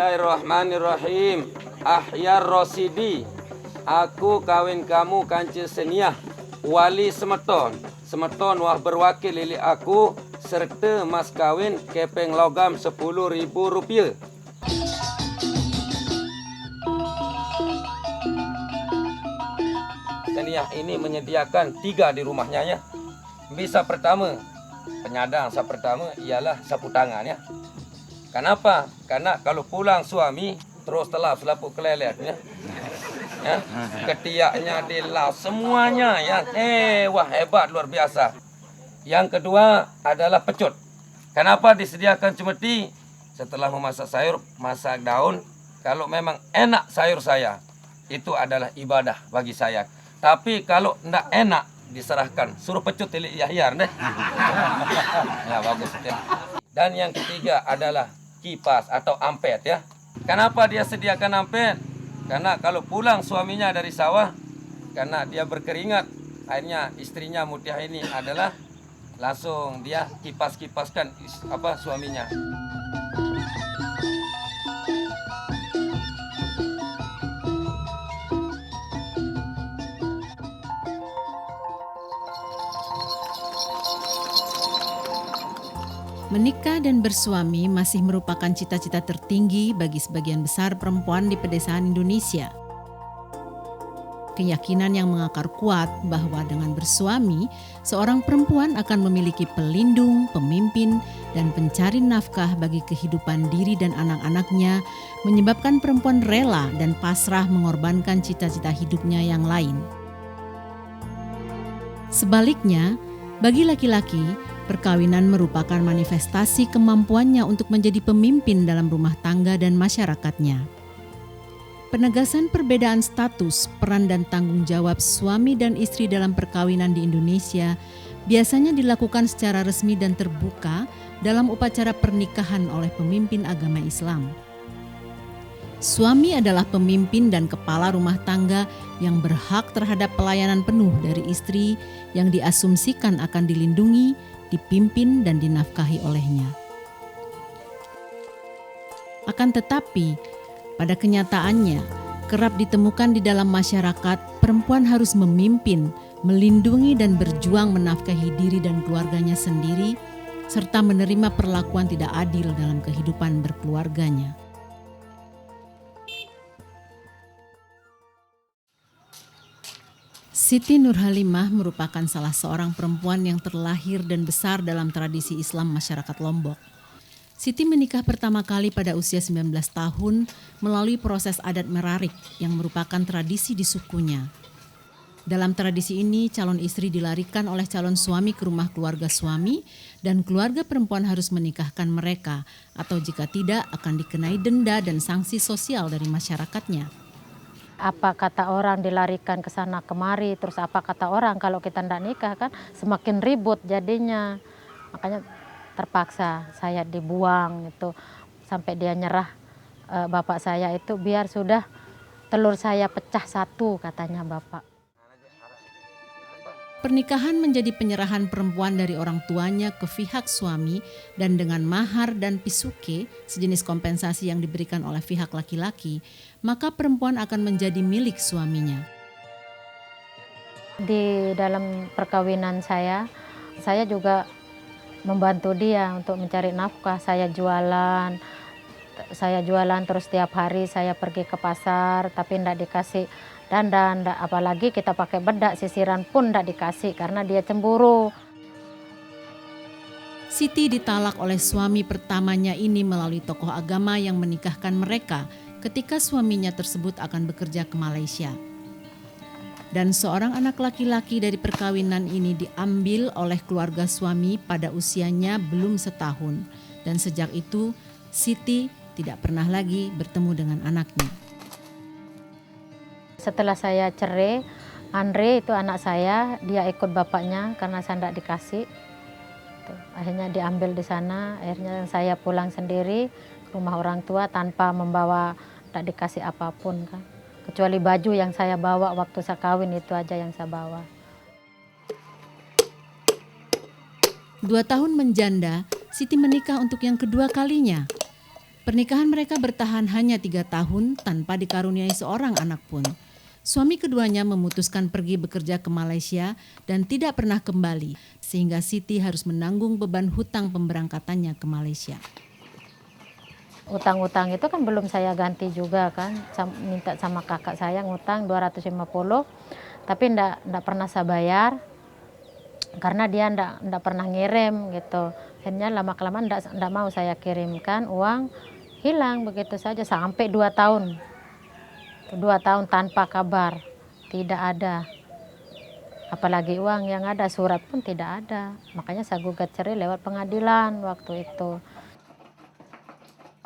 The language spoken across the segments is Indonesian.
Bismillahirrahmanirrahim. Ahyar Rosidi, aku kawin kamu kanca seniah wali semeton. Semeton wah berwakil lili aku serta mas kawin kepeng logam Rp10.000. Seniah ini menyediakan 3 di rumahnya ya. Bisa pertama, penyadang sa pertama ialah sapu tangan ya. Kenapa? Karena kalau pulang suami terus telap selaput kelelet ya. Ya, ketiaknya dilap semuanya ya. Wah hebat luar biasa. Yang kedua adalah pecut. Kenapa disediakan cemeti? Setelah memasak sayur, masak daun. Kalau memang enak sayur saya, itu adalah ibadah bagi saya. Tapi kalau tidak enak, diserahkan. Suruh pecut tilik Yahyar deh. Ya bagus ya. Dan yang ketiga adalah kipas atau ampet ya. Kenapa dia sediakan ampet? Karena kalau pulang suaminya dari sawah, karena dia berkeringat, akhirnya istrinya Mutiah ini adalah langsung dia kipas-kipaskan suaminya. Menikah dan bersuami masih merupakan cita-cita tertinggi bagi sebagian besar perempuan di pedesaan Indonesia. Keyakinan yang mengakar kuat bahwa dengan bersuami, seorang perempuan akan memiliki pelindung, pemimpin, dan pencari nafkah bagi kehidupan diri dan anak-anaknya, menyebabkan perempuan rela dan pasrah mengorbankan cita-cita hidupnya yang lain. Sebaliknya, bagi laki-laki, perkawinan merupakan manifestasi kemampuannya untuk menjadi pemimpin dalam rumah tangga dan masyarakatnya. Penegasan perbedaan status, peran dan tanggung jawab suami dan istri dalam perkawinan di Indonesia biasanya dilakukan secara resmi dan terbuka dalam upacara pernikahan oleh pemimpin agama Islam. Suami adalah pemimpin dan kepala rumah tangga yang berhak terhadap pelayanan penuh dari istri yang diasumsikan akan dilindungi, dipimpin dan dinafkahi olehnya. Akan tetapi, pada kenyataannya, kerap ditemukan di dalam masyarakat perempuan harus memimpin, melindungi dan berjuang menafkahi diri dan keluarganya sendiri, serta menerima perlakuan tidak adil dalam kehidupan berkeluarganya. Siti Nurhalimah merupakan salah seorang perempuan yang terlahir dan besar dalam tradisi Islam masyarakat Lombok. Siti menikah pertama kali pada usia 19 tahun melalui proses adat merarik yang merupakan tradisi di sukunya. Dalam tradisi ini, calon istri dilarikan oleh calon suami ke rumah keluarga suami dan keluarga perempuan harus menikahkan mereka atau jika tidak akan dikenai denda dan sanksi sosial dari masyarakatnya. Apa kata orang dilarikan ke sana kemari, terus apa kata orang kalau kita tidak nikah kan semakin ribut jadinya. Makanya terpaksa saya dibuang itu sampai dia nyerah bapak saya itu biar sudah telur saya pecah satu katanya bapak. Pernikahan menjadi penyerahan perempuan dari orang tuanya ke pihak suami dan dengan mahar dan pisuke, sejenis kompensasi yang diberikan oleh pihak laki-laki, maka perempuan akan menjadi milik suaminya. Di dalam perkawinan saya juga membantu dia untuk mencari nafkah. Saya jualan terus setiap hari saya pergi ke pasar tapi tidak dikasih dandan, apalagi kita pakai bedak, sisiran pun tidak dikasih karena dia cemburu. Siti ditalak oleh suami pertamanya ini melalui tokoh agama yang menikahkan mereka ketika suaminya tersebut akan bekerja ke Malaysia. Dan seorang anak laki-laki dari perkawinan ini diambil oleh keluarga suami pada usianya belum setahun. Dan sejak itu Siti tidak pernah lagi bertemu dengan anaknya. Setelah saya cerai, Andre itu anak saya, dia ikut bapaknya karena saya tidak dikasih. Akhirnya diambil di sana, akhirnya saya pulang sendiri ke rumah orang tua tanpa membawa, tidak dikasih apapun kan. Kecuali baju yang saya bawa waktu saya kawin itu aja yang saya bawa. 2 tahun menjanda, Siti menikah untuk yang kedua kalinya. Pernikahan mereka bertahan hanya 3 tahun tanpa dikaruniai seorang anak pun. Suami keduanya memutuskan pergi bekerja ke Malaysia dan tidak pernah kembali, sehingga Siti harus menanggung beban hutang pemberangkatannya ke Malaysia. Utang-utang itu kan belum saya ganti juga kan, minta sama kakak saya ngutang 250, tapi ndak pernah saya bayar karena dia ndak pernah ngirim gitu. Akhirnya lama-kelamaan ndak mau saya kirimkan uang, hilang begitu saja sampai 2 tahun. 2 tahun tanpa kabar, tidak ada. Apalagi uang yang ada, surat pun tidak ada. Makanya saya gugat cerai lewat pengadilan waktu itu.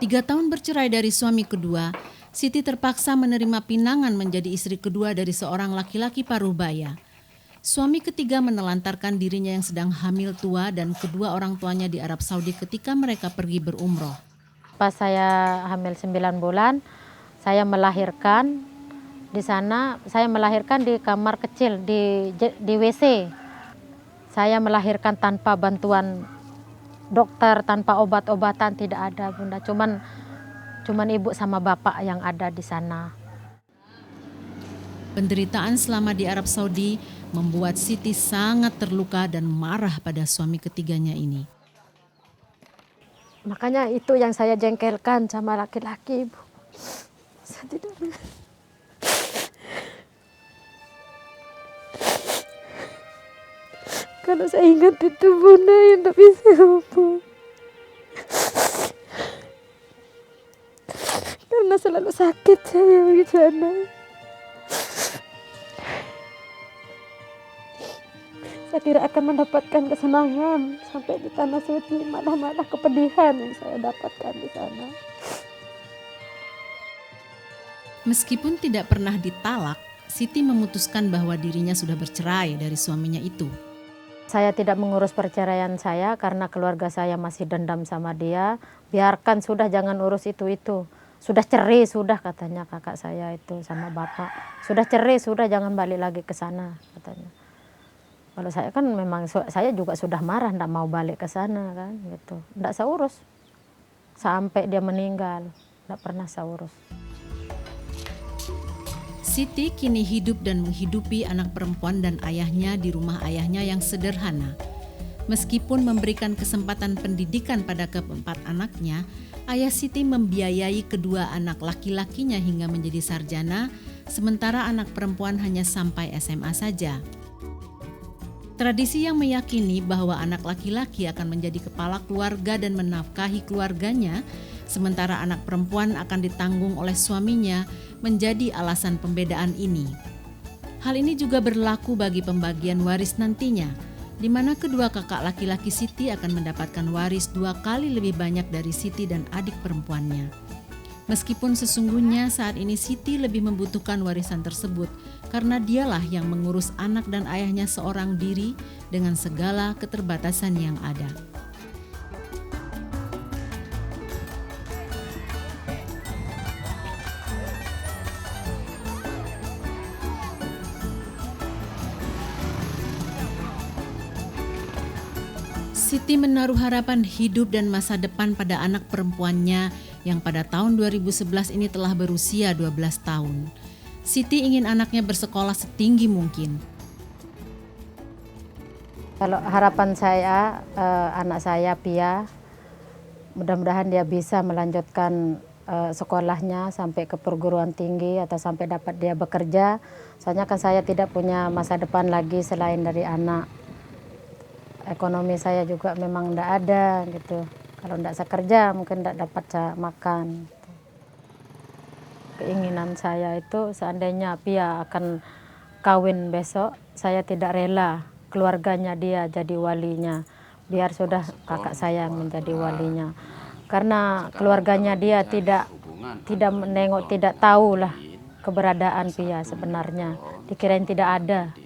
3 tahun bercerai dari suami kedua, Siti terpaksa menerima pinangan menjadi istri kedua dari seorang laki-laki parubaya. Suami ketiga menelantarkan dirinya yang sedang hamil tua dan kedua orang tuanya di Arab Saudi ketika mereka pergi berumroh. Pas saya hamil 9 bulan, saya melahirkan di sana. Saya melahirkan di kamar kecil di WC. Saya melahirkan tanpa bantuan dokter, tanpa obat-obatan, tidak ada Bunda. Cuman ibu sama bapak yang ada di sana. Penderitaan selama di Arab Saudi membuat Siti sangat terluka dan marah pada suami ketiganya ini. Makanya itu yang saya jengkelkan sama laki-laki, Ibu. Saya tidak. Kalau saya ingat itu Bunda yang tidak bisa apa. Karena selalu sakit saya di sana. Saya kira akan mendapatkan kesenangan sampai di tanah suci, malah kepedihan yang saya dapatkan di sana. Meskipun tidak pernah ditalak, Siti memutuskan bahwa dirinya sudah bercerai dari suaminya itu. Saya tidak mengurus perceraian saya karena keluarga saya masih dendam sama dia. Biarkan sudah, jangan urus itu. Sudah cerai sudah, katanya kakak saya itu sama bapak. Sudah cerai sudah, jangan balik lagi ke sana, katanya. Kalau saya kan memang saya juga sudah marah, ndak mau balik ke sana kan gitu. Ndak saya urus sampai dia meninggal, ndak pernah saya urus. Siti kini hidup dan menghidupi anak perempuan dan ayahnya di rumah ayahnya yang sederhana. Meskipun memberikan kesempatan pendidikan pada keempat anaknya, ayah Siti membiayai kedua anak laki-lakinya hingga menjadi sarjana, sementara anak perempuan hanya sampai SMA saja. Tradisi yang meyakini bahwa anak laki-laki akan menjadi kepala keluarga dan menafkahi keluarganya, sementara anak perempuan akan ditanggung oleh suaminya, menjadi alasan pembedaan ini. Hal ini juga berlaku bagi pembagian waris nantinya, di mana kedua kakak laki-laki Siti akan mendapatkan waris 2 kali lebih banyak dari Siti dan adik perempuannya. Meskipun sesungguhnya saat ini Siti lebih membutuhkan warisan tersebut karena dialah yang mengurus anak dan ayahnya seorang diri dengan segala keterbatasan yang ada. Siti menaruh harapan hidup dan masa depan pada anak perempuannya yang pada tahun 2011 ini telah berusia 12 tahun. Siti ingin anaknya bersekolah setinggi mungkin. Kalau harapan saya, anak saya Pia, mudah-mudahan dia bisa melanjutkan sekolahnya sampai ke perguruan tinggi atau sampai dapat dia bekerja. Soalnya kan saya tidak punya masa depan lagi selain dari anak. Ekonomi saya juga memang tidak ada gitu. Kalau tidak saya kerja mungkin tidak dapat saya makan. Keinginan saya itu seandainya Pia akan kawin besok, saya tidak rela keluarganya dia jadi walinya. Biar sudah kakak saya yang menjadi walinya. Karena keluarganya dia tidak menengok, tidak tahulah keberadaan Pia sebenarnya. Dikirain tidak ada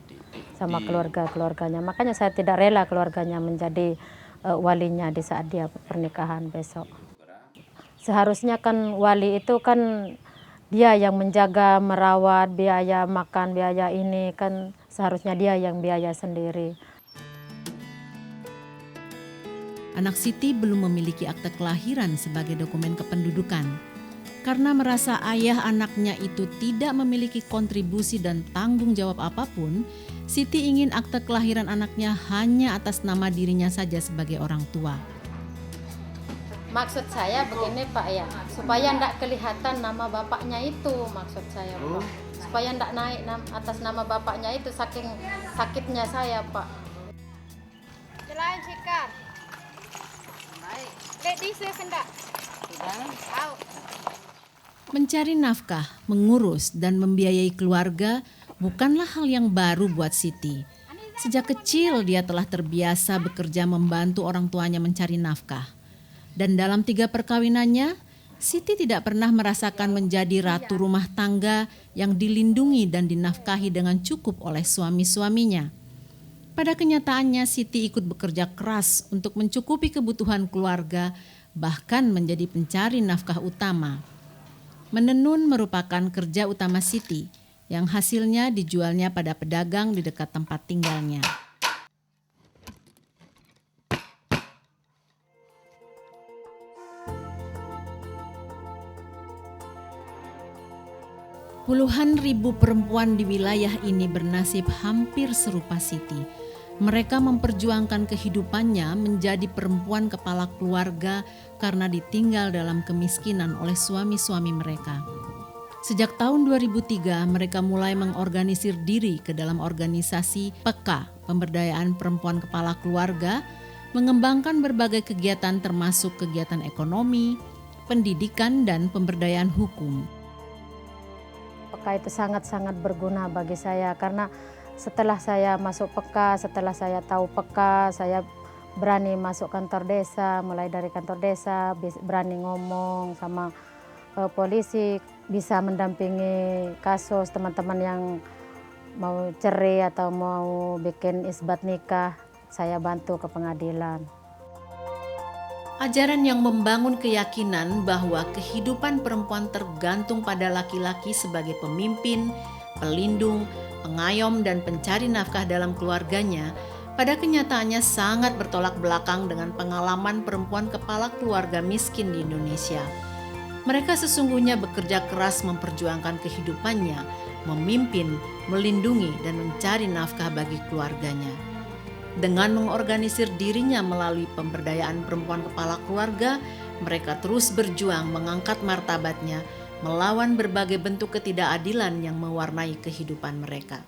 sama keluarganya. Makanya saya tidak rela keluarganya menjadi walinya di saat dia pernikahan besok. Seharusnya kan wali itu kan dia yang menjaga, merawat, biaya makan, biaya ini kan seharusnya dia yang biaya sendiri. anak Siti belum memiliki akte kelahiran sebagai dokumen kependudukan. Karena merasa ayah anaknya itu tidak memiliki kontribusi dan tanggung jawab apapun, Siti ingin akte kelahiran anaknya hanya atas nama dirinya saja sebagai orang tua. Maksud saya begini Pak ya, supaya tidak kelihatan nama bapaknya itu, maksud saya Pak. Supaya tidak naik atas nama bapaknya itu, saking sakitnya saya Pak. Jalan Cikar. Baik. Lady saya sendak. Tidak. Tahu. Mencari nafkah, mengurus, dan membiayai keluarga bukanlah hal yang baru buat Siti. Sejak kecil dia telah terbiasa bekerja membantu orang tuanya mencari nafkah. Dan dalam 3 perkawinannya, Siti tidak pernah merasakan menjadi ratu rumah tangga yang dilindungi dan dinafkahi dengan cukup oleh suami-suaminya. Pada kenyataannya, Siti ikut bekerja keras untuk mencukupi kebutuhan keluarga, bahkan menjadi pencari nafkah utama. Menenun merupakan kerja utama Siti, yang hasilnya dijualnya pada pedagang di dekat tempat tinggalnya. Puluhan ribu perempuan di wilayah ini bernasib hampir serupa Siti. Mereka memperjuangkan kehidupannya menjadi perempuan kepala keluarga karena ditinggal dalam kemiskinan oleh suami-suami mereka. Sejak tahun 2003, mereka mulai mengorganisir diri ke dalam organisasi PEKA, Pemberdayaan Perempuan Kepala Keluarga, mengembangkan berbagai kegiatan termasuk kegiatan ekonomi, pendidikan, dan pemberdayaan hukum. PEKA itu sangat-sangat berguna bagi saya karena setelah saya masuk PEKA, setelah saya tahu PEKA, saya berani masuk kantor desa, mulai dari kantor desa, berani ngomong sama polisi, bisa mendampingi kasus teman-teman yang mau cerai atau mau bikin isbat nikah, saya bantu ke pengadilan. Ajaran yang membangun keyakinan bahwa kehidupan perempuan tergantung pada laki-laki sebagai pemimpin, pelindung, pengayom, dan pencari nafkah dalam keluarganya, pada kenyataannya sangat bertolak belakang dengan pengalaman perempuan kepala keluarga miskin di Indonesia. Mereka sesungguhnya bekerja keras memperjuangkan kehidupannya, memimpin, melindungi, dan mencari nafkah bagi keluarganya. Dengan mengorganisir dirinya melalui pemberdayaan perempuan kepala keluarga, mereka terus berjuang mengangkat martabatnya, melawan berbagai bentuk ketidakadilan yang mewarnai kehidupan mereka.